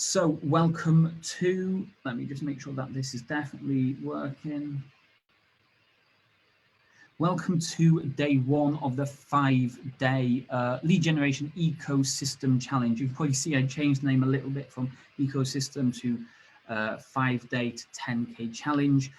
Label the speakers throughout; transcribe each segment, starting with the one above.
Speaker 1: So welcome to, let me just make sure that this is definitely working. Welcome to day one of the 5-day lead generation ecosystem challenge. You can probably see I changed the name a little bit from ecosystem to 5-day to 10K challenge.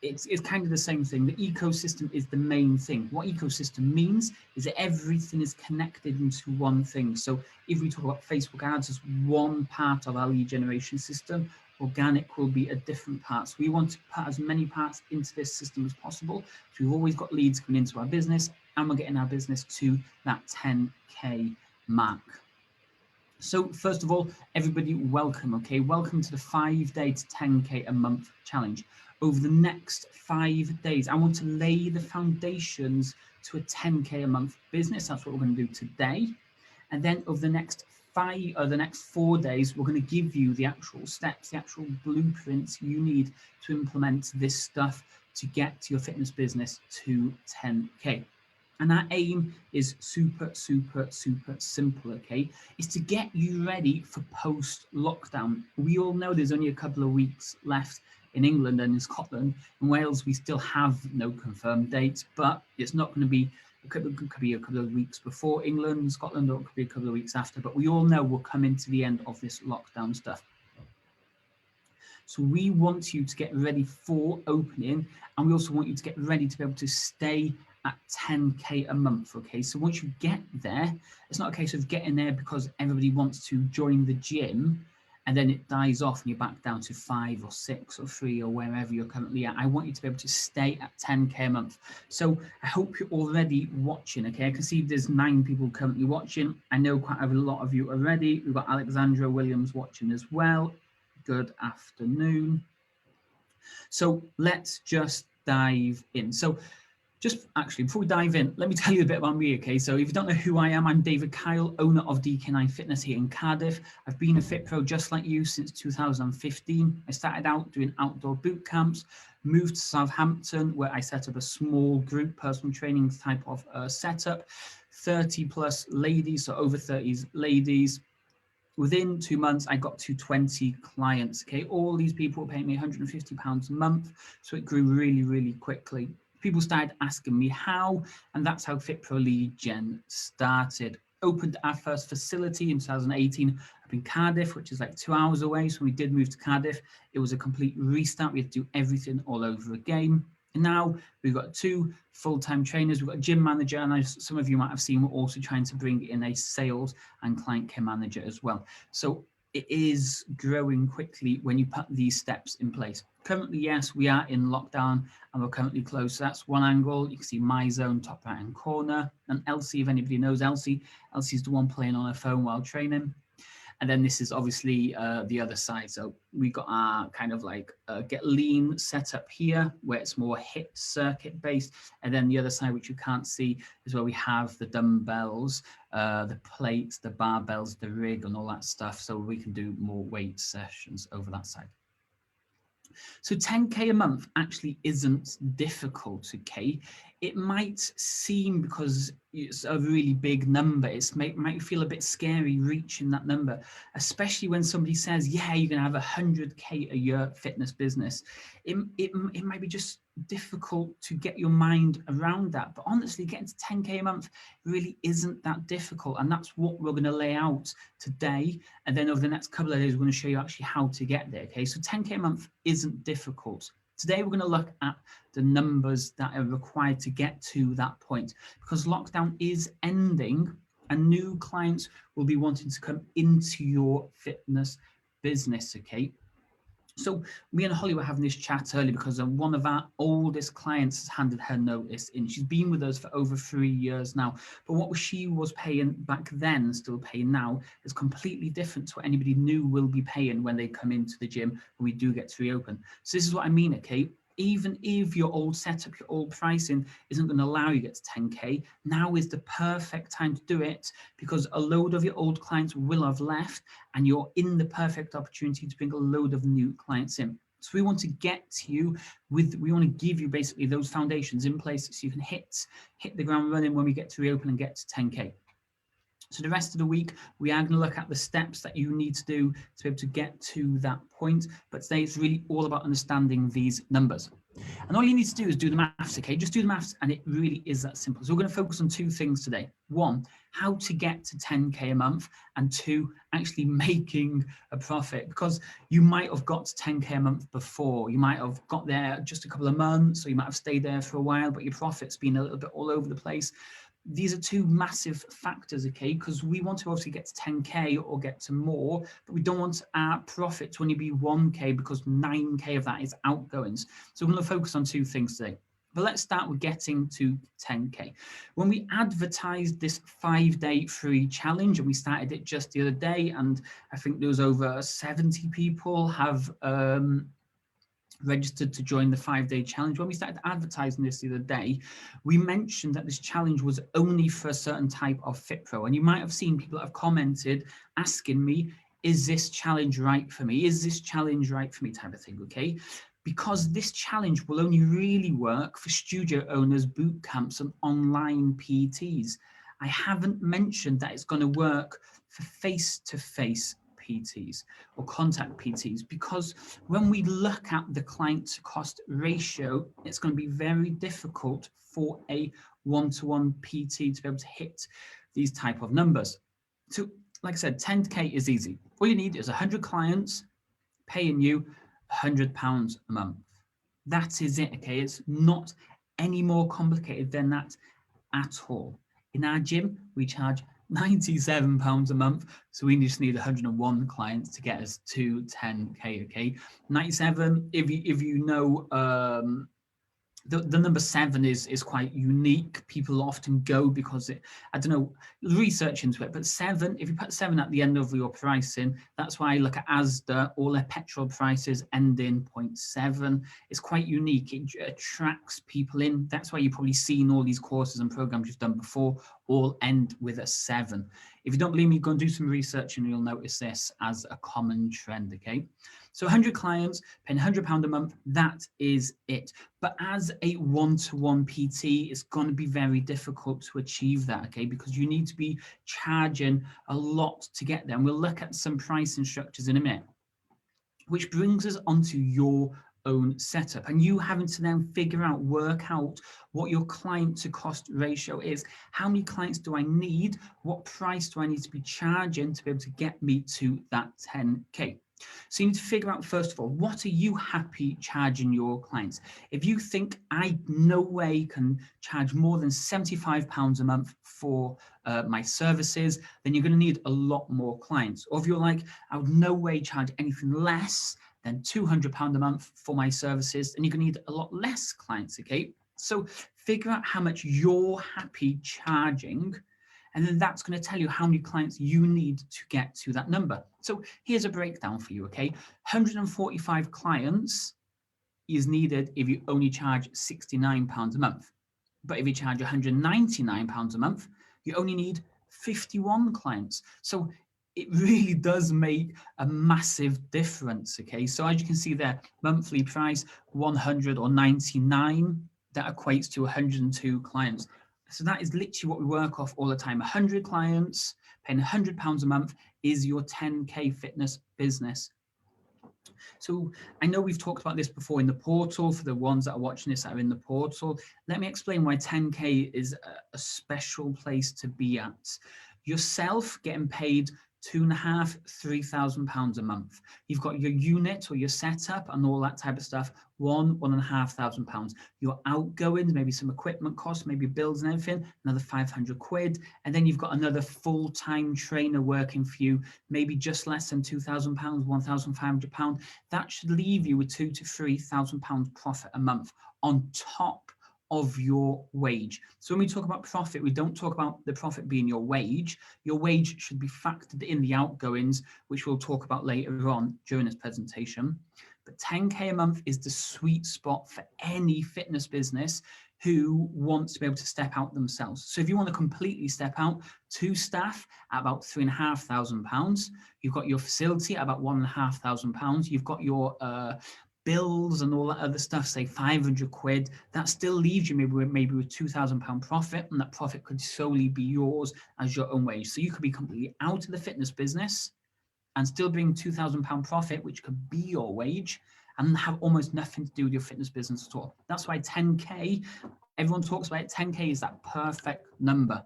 Speaker 1: It's kind of the same thing. The ecosystem is the main thing. What ecosystem means is that everything is connected into one thing. So if we talk about Facebook ads as one part of our lead generation system, organic will be a different part. So we want to put as many parts into this system as possible. So we've always got leads coming into our business and we're getting our business to that 10K mark. So first of all, everybody welcome, okay? Welcome to the 5-day to 10K a month challenge. Over the next 5 days, I want to lay the foundations to a 10K a month business. That's what we're going to do today. And then over the next 4 days, we're going to give you the actual steps, the actual blueprints you need to implement this stuff to get your fitness business to 10K. And our aim is super simple, okay? Is to get you ready for post-lockdown. We all know there's only a couple of weeks left in England and in Scotland. In Wales, we still have no confirmed dates, but it's not going to be, it could be a couple of weeks before England and Scotland, or it could be a couple of weeks after, but we all know we're coming to the end of this lockdown stuff. So we want you to get ready for opening, and we also want you to get ready to be able to stay at 10K a month, okay? So once you get there, it's not a case of getting there because everybody wants to join the gym and then it dies off and you're back down to 5 or 6 or 3 or wherever you're currently at. I want you to be able to stay at 10K a month. So I hope you're already watching, okay? I can see there's 9 people currently watching. I know quite a lot of you already. We've got Alexandra Williams watching as well. Good afternoon. So let's just dive in. So just actually, before we dive in, let me tell you a bit about me, okay? So if you don't know who I am, I'm David Kyle, owner of DK9 Fitness here in Cardiff. I've been a Fit Pro just like you since 2015. I started out doing outdoor boot camps, moved to Southampton where I set up a small group personal training type of setup, 30 plus ladies, so over 30 ladies. Within 2 months, I got to 20 clients, okay? All these people were paying me £150 a month, so it grew really quickly. People started asking me how, and that's how Fit Pro Lead Gen started. Opened our first facility in 2018 up in Cardiff, which is like 2 hours away. So we did move to Cardiff. It was a complete restart. We had to do everything all over again. And now we've got 2 full-time trainers. We've got a gym manager, and as some of you might have seen, we're also trying to bring in a sales and client care manager as well. So it is growing quickly when you put these steps in place. Currently, yes, we are in lockdown and we're currently closed. So that's one angle. You can see my zone, top right hand corner. And Elsie, if anybody knows Elsie, Elsie's the one playing on her phone while training. And then this is obviously the other side. So we got our kind of like get lean setup here, where it's more HIIT circuit based. And then the other side, which you can't see, is where we have the dumbbells, the plates, the barbells, the rig and all that stuff. So we can do more weight sessions over that side. So 10K a month actually isn't difficult, okay? It might seem, because it's a really big number, it might feel a bit scary reaching that number, especially when somebody says, yeah, you're gonna have 100K a year fitness business. It might be just difficult to get your mind around that, but honestly, getting to 10K a month really isn't that difficult, and that's what we're gonna lay out today. And then over the next couple of days, we're gonna show you actually how to get there, okay? So 10K a month isn't difficult. Today, we're going to look at the numbers that are required to get to that point, because lockdown is ending and new clients will be wanting to come into your fitness business, okay? So me and Holly were having this chat earlier because one of our oldest clients has handed her notice in. She's been with us for over 3 years now, but what she was paying back then, still paying now, is completely different to what anybody new will be paying when they come into the gym when we do get to reopen. So this is what I mean, okay? Even if your old setup, your old pricing isn't going to allow you to get to 10K, now is the perfect time to do it, because a load of your old clients will have left and you're in the perfect opportunity to bring a load of new clients in. So we want to get to you with, we want to give you basically those foundations in place so you can hit the ground running when we get to reopen and get to 10K. So the rest of the week, we are going to look at the steps that you need to do to be able to get to that point. But today it's really all about understanding these numbers. And all you need to do is do the maths, okay? Just do the maths, and it really is that simple. So we're going to focus on two things today. One, how to get to 10K a month, and two, actually making a profit, because you might have got to 10K a month before. You might have got there just a couple of months, or you might have stayed there for a while, but your profit's been a little bit all over the place. These are two massive factors, okay, because we want to obviously get to 10K or get to more, but we don't want our profit to only be 1K, because 9K of that is outgoings. So we're going to focus on two things today. But let's start with getting to 10K. When we advertised this 5-day free challenge, and we started it just the other day, and I think there was over 70 people have registered to join the 5-day challenge. When we started advertising this the other day, we mentioned that this challenge was only for a certain type of FitPro. And you might have seen people that have commented asking me, is this challenge right for me? Is this challenge right for me, type of thing, okay? Because this challenge will only really work for studio owners, boot camps, and online PTs. I haven't mentioned that it's going to work for face-to-face PTs or contact PTs, because when we look at the client to cost ratio, it's going to be very difficult for a one-to-one PT to be able to hit these type of numbers. So like I said, 10K is easy. All you need is 100 clients paying you £100 a month. That is it, okay? It's not any more complicated than that at all. In our gym, we charge £97 a month, so we just need 101 clients to get us to 10K, okay? 97, if you know, the number 7 is quite unique. People often go because I don't know, research into it, but 7, if you put 7 at the end of your pricing, that's why I look at Asda, all their petrol prices end in 0.7. It's quite unique. It attracts people in. That's why you've probably seen all these courses and programs you've done before all end with a 7. If you don't believe me, go and do some research and you'll notice this as a common trend, okay? So 100 clients, paying £100 a month, that is it. But as a one-to-one PT, it's going to be very difficult to achieve that, okay? Because you need to be charging a lot to get there. And we'll look at some pricing structures in a minute, which brings us onto your own setup, and you having to then work out what your client to cost ratio is. How many clients do I need? What price do I need to be charging to be able to get me to that 10K? So you need to figure out, first of all, what are you happy charging your clients? If you think I no way can charge more than £75 a month for my services, then you're going to need a lot more clients. Or if you're like, I would no way charge anything less than £200 a month for my services, then you're going to need a lot less clients, okay? So figure out how much you're happy charging, and then that's going to tell you how many clients you need to get to that number. So here's a breakdown for you, okay? 145 clients is needed if you only charge £69 a month. But if you charge £199 a month, you only need 51 clients. So it really does make a massive difference, okay? So as you can see there, monthly price 100 or 99, that equates to 102 clients. So that is literally what we work off all the time. 100 clients, paying £100 a month is your 10K fitness business. So I know we've talked about this before in the portal. For the ones that are watching this that are in the portal, let me explain why 10K is a special place to be at. Yourself getting paid £2,500, £3,000 a month. You've got your unit or your setup and all that type of stuff, £1,500. Your outgoings, maybe some equipment costs, maybe bills and everything, another 500 quid. And then you've got another full-time trainer working for you, maybe just less than £2,000, £1,500. That should leave you with £2,000 to £3,000 profit a month on top of your wage. So when we talk about profit, we don't talk about the profit being your wage. Your wage should be factored in the outgoings, which we'll talk about later on during this presentation. But 10K a month is the sweet spot for any fitness business who wants to be able to step out themselves. So if you want to completely step out, 2 staff at about £3,500, you've got your facility at about £1,500, you've got your bills and all that other stuff, say 500 quid, that still leaves you maybe with £2,000 profit, and that profit could solely be yours as your own wage. So you could be completely out of the fitness business and still bring £2,000 profit, which could be your wage, and have almost nothing to do with your fitness business at all. That's why 10K, everyone talks about it, 10K is that perfect number.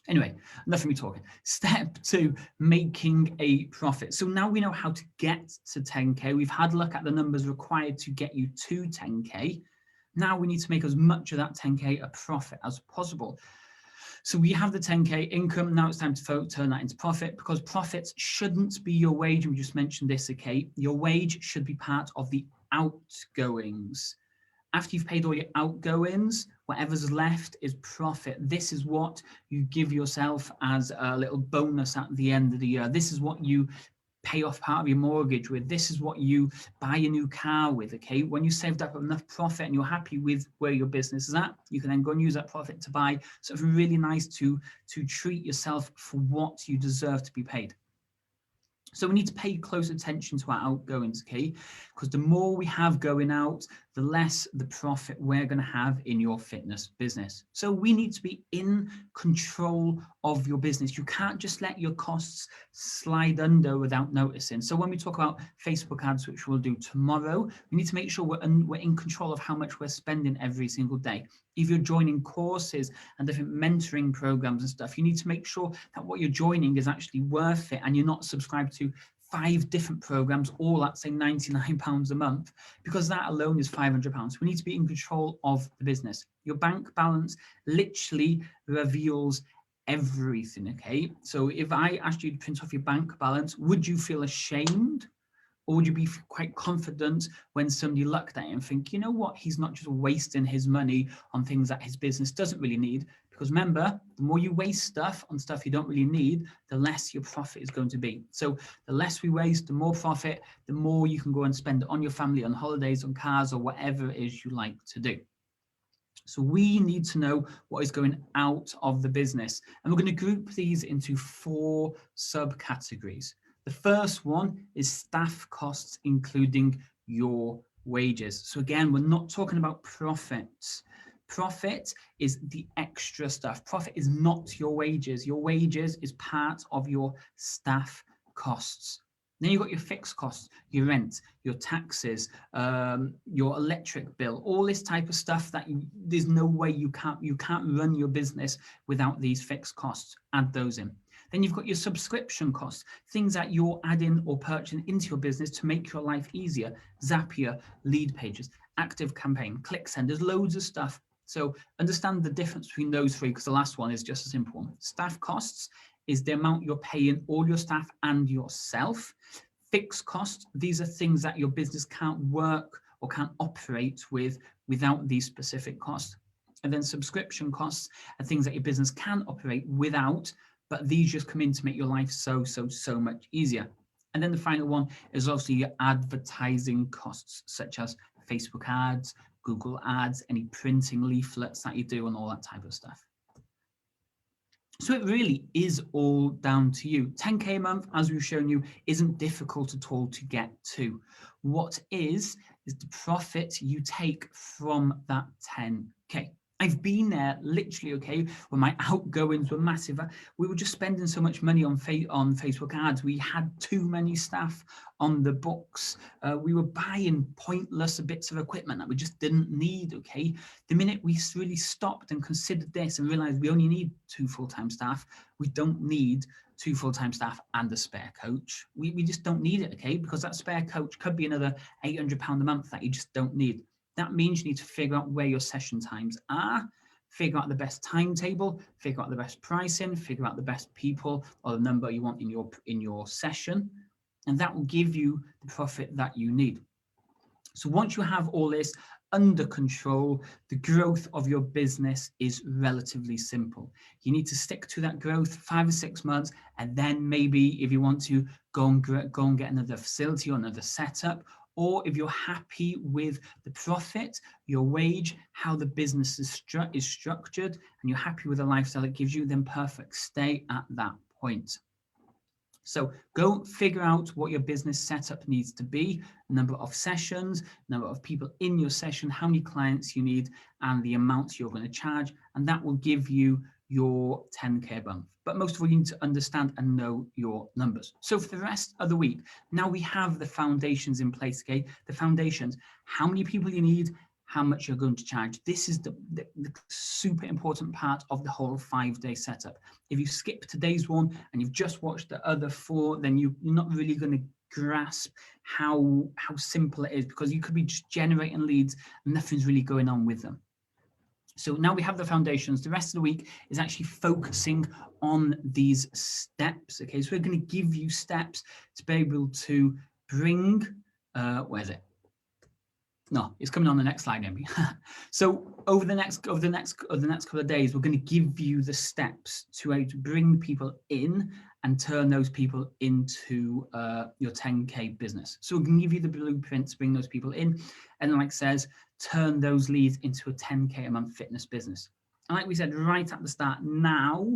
Speaker 1: Anyway, enough of me talking. Step 2, making a profit. So now we know how to get to 10K. We've had a look at the numbers required to get you to 10K. Now we need to make as much of that 10K a profit as possible. So we have the 10K income. Now it's time to turn that into profit, because profits shouldn't be your wage. We just mentioned this, okay? Your wage should be part of the outgoings. After you've paid all your outgoings, whatever's left is profit. This is what you give yourself as a little bonus at the end of the year. This is what you pay off part of your mortgage with. This is what you buy a new car with, okay? When you saved up enough profit and you're happy with where your business is at, you can then go and use that profit to buy something really nice to treat yourself for what you deserve to be paid. So we need to pay close attention to our outgoings, okay? Because the more we have going out, the less the profit we're going to have in your fitness business. So we need to be in control of your business. You can't just let your costs slide under without noticing. So when we talk about Facebook ads, which we'll do tomorrow, we need to make sure we're in control of how much we're spending every single day. If you're joining courses and different mentoring programs and stuff, you need to make sure that what you're joining is actually worth it, and you're not subscribed to 5 different programs, all at say £99 a month, because that alone is £500. We need to be in control of the business. Your bank balance literally reveals everything, okay? So if I asked you to print off your bank balance, would you feel ashamed? Or would you be quite confident when somebody looked at it and think, you know what, he's not just wasting his money on things that his business doesn't really need? Because remember, the more you waste stuff on stuff you don't really need, the less your profit is going to be. So the less we waste, the more profit, the more you can go and spend it on your family, on holidays, on cars, or whatever it is you like to do. So we need to know what is going out of the business. And we're going to group these into 4 subcategories. The first one is staff costs, including your wages. So again, we're not talking about profits. Profit is the extra stuff. Profit is not your wages. Your wages is part of your staff costs. Then you've got your fixed costs, your rent, your taxes, your electric bill, all this type of stuff that there's no way you can't run your business without these fixed costs. Add those in. Then you've got your subscription costs, things that you're adding or purchasing into your business to make your life easier. Zapier, lead pages, active campaign, ClickSend, there's loads of stuff. So understand the difference between those 3, because the last one is just as important. Staff costs is the amount you're paying all your staff and yourself. Fixed costs, these are things that your business can't work or can't operate with without these specific costs. And then subscription costs are things that your business can operate without, but these just come in to make your life so much easier. And then the final one is obviously your advertising costs, such as Facebook ads, Google ads, any printing leaflets that you do, and all that type of stuff. So it really is all down to you. 10K a month, as we've shown you, isn't difficult at all to get to. What is the profit you take from that 10K. I've been there literally, okay, when my outgoings were massive. We were just spending so much money on Facebook ads. We had too many staff on the books. We were buying pointless bits of equipment that we just didn't need, okay? The minute we really stopped and considered this and realized we only need 2 full-time staff, we don't need 2 full-time staff and a spare coach. We just don't need it, okay? Because that spare coach could be another £800 a month that you just don't need. That means you need to figure out where your session times are, figure out the best timetable, figure out the best pricing, figure out the best people or the number you want in your session, and that will give you the profit that you need. So once you have all this under control, the growth of your business is relatively simple. You need to stick to that growth 5 or 6 months, and then maybe if you want to go and get another facility or another setup, or if you're happy with the profit, your wage, how the business is structured, and you're happy with the lifestyle it gives you, then perfect, stay at that point. So go figure out what your business setup needs to be, number of sessions, number of people in your session, how many clients you need, and the amounts you're going to charge. And that will give you your 10K a month. But most of all, you need to understand and know your numbers. So for the rest of the week, now we have the foundations in place, okay? The foundations, how many people you need, how much you're going to charge. This is the super important part of the whole 5-day setup. If you skip today's one and you've just watched the other 4, then you're not really going to grasp how simple it is, because you could be just generating leads and nothing's really going on with them. So now we have the foundations. The rest of the week is actually focusing on these steps. Okay, so we're going to give you steps to be able to bring, where's it? No, it's coming on the next slide, Emily. So over the next couple of days, we're going to give you the steps to how to bring people in and turn those people into your 10K business. So we're going to give you the blueprint to bring those people in, and like it says, turn those leads into a 10K a month fitness business. And like we said right at the start, now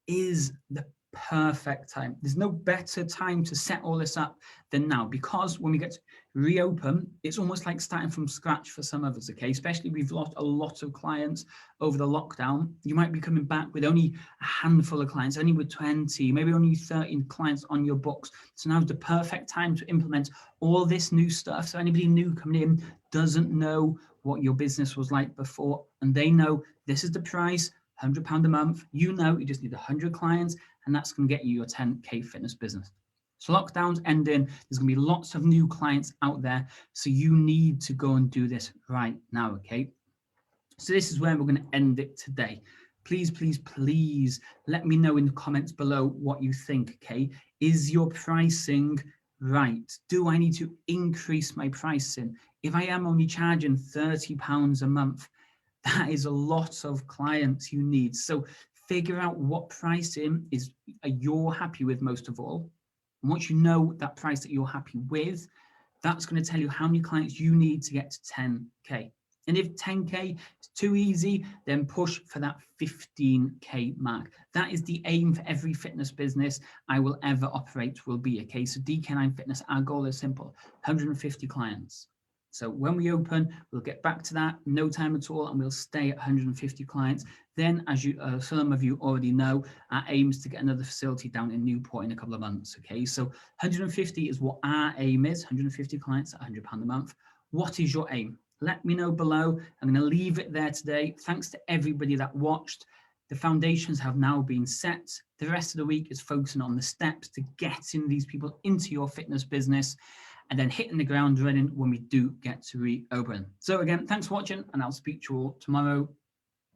Speaker 1: is the perfect time. There's no better time to set all this up than now, because when we get to reopen, it's almost like starting from scratch for some of us, okay? Especially we've lost a lot of clients over the lockdown. You might be coming back with only a handful of clients, only with 20, maybe only 13 clients on your books. So now's the perfect time to implement all this new stuff. So anybody new coming in doesn't know what your business was like before, and they know this is the price, £100 a month. You know, you just need 100 clients, and that's going to get you your 10K fitness business. So lockdown's ending. There's going to be lots of new clients out there. So you need to go and do this right now, okay? So this is where we're going to end it today. Please, please, please let me know in the comments below what you think, okay? Is your pricing right? Do I need to increase my pricing? If I am only charging £30 a month, that is a lot of clients you need. So figure out what pricing you're happy with most of all. And once you know that price that you're happy with, that's going to tell you how many clients you need to get to 10K. And if 10K is too easy, then push for that 15K mark. That is the aim for every fitness business I will ever operate will be, okay? So DK9 Fitness, our goal is simple, 150 clients. So when we open, we'll get back to that, no time at all, and we'll stay at 150 clients. Then, as some of you already know, our aim is to get another facility down in Newport in a couple of months, okay? So 150 is what our aim is, 150 clients at £100 a month. What is your aim? Let me know below. I'm going to leave it there today. Thanks to everybody that watched. The foundations have now been set. The rest of the week is focusing on the steps to getting these people into your fitness business, and then hitting the ground running when we do get to reopen. So again, thanks for watching, and I'll speak to you all tomorrow.